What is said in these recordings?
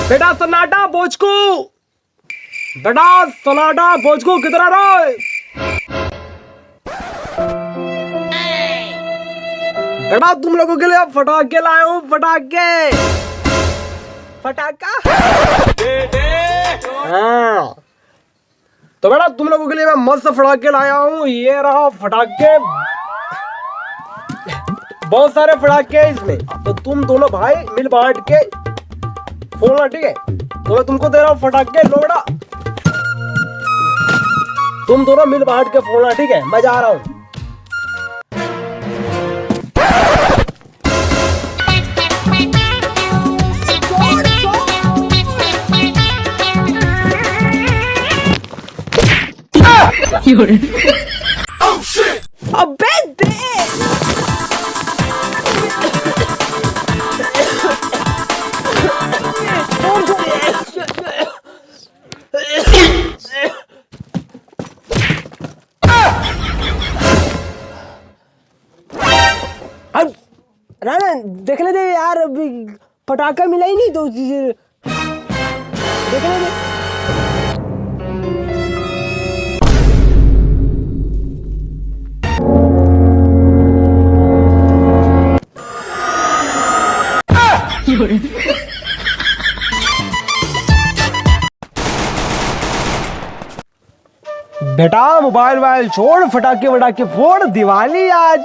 बेटा सन्नाटा भोजकू, बेटा सन्नाटा भोजकू किधर आ रहा है? बेटा तुम लोगों के लिए फटाके लाया हूँ, फटाके, फटाका। हाँ तो बेटा तुम लोगों के लिए मैं मस्त फटाके लाया हूँ। ये रहा फटाके, बहुत सारे फटाके हैं इसमें। तो तुम दोनों भाई मिल बांट के फोड़ना, ठीक है? तो मैं तुमको दे रहा हूँ फटाके, लो बेटा तुम दोनों मिल बांट के फोड़ना, ठीक है? मैं जा रहा हूँ। अबे दे राना देखने दे यार, अभी पटाखा मिला ही नहीं तो देखने दे। बेटा मोबाइल वाइल छोड़, फटाके वटाके फोड़, दिवाली आज।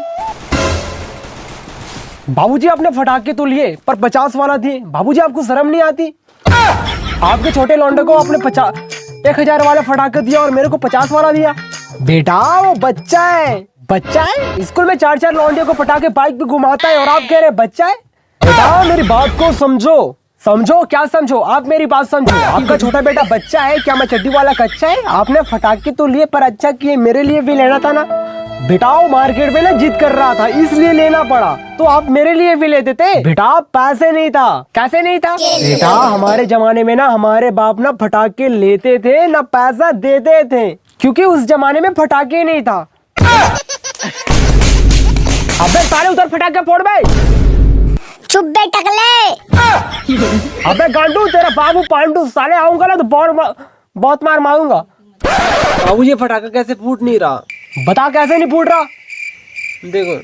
बाबूजी आपने फटाके तो लिए पर 50 वाला दिए। बाबूजी आपको शर्म नहीं आती? आपके छोटे लौंडे को आपने 1000 वाला फटाके दिया और मेरे को 50 वाला दिया। बेटा वो बच्चा है, बच्चा है। स्कूल में 4 लौंडे को पटाके बाइक पे घुमाता है और आप कह रहे बच्चा है। बेटा मेरी बात को समझो, समझो क्या समझो, आप मेरी बात समझो। आपका छोटा बेटा बच्चा है, क्या मैं चड्डी वाला कच्चा है? आपने फटाके तो लिए पर अच्छा किए, मेरे लिए भी लेना था ना। बेटा वो मार्केट में ना जिद कर रहा था इसलिए लेना पड़ा, तो आप मेरे लिए भी लेते थे। बेटा पैसे नहीं था। कैसे नहीं था? बेटा हमारे जमाने में ना हमारे बाप ना फटाके लेते थे ना पैसा देते थे, क्योंकि उस जमाने में फटाके नहीं था। अबे साले उधर फटाके फोड़ बे। चुप बे टकले। अबे गांडू तेरा बाबू पांडू, साले आऊंगा ना तो बहुत मार मारूंगा। बाबू ये फटाका कैसे फूट नहीं रहा? बता कैसे नहीं फूट रहा? देखो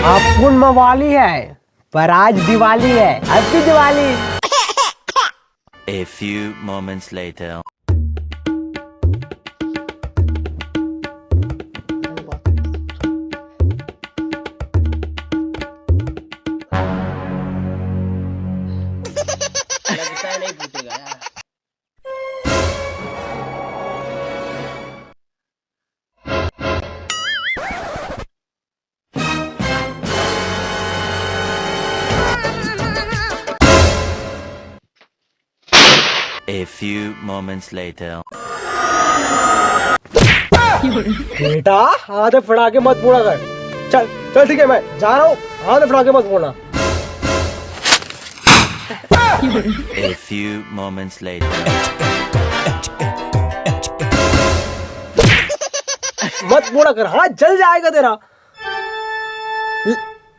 आप पूर्ण मवाली है पर आज दिवाली है। Happy Diwali. A few moments later. लगता है नहीं फूटेगा यार। A few moments later. बेटा हाथ फटाके मत फोड़ा कर। चल चल ठीक है मैं जा रहा हूँ, हाथ फटाके मत फोड़ना। A few moments later. मत फोड़ा कर, हाथ जल जाएगा तेरा।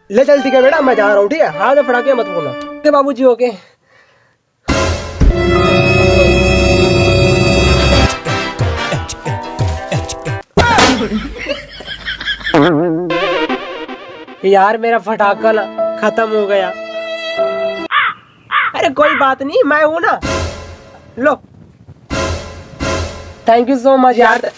ले चल ठीक है बेटा मैं जा रहा हूँ, ठीक है? हाथ फटाके मत फोड़ना। ओके बाबूजी ओके। यार मेरा फटाका ना खत्म हो गया। अरे कोई बात नहीं, मैं हूं ना। लो थैंक यू सो मच यार।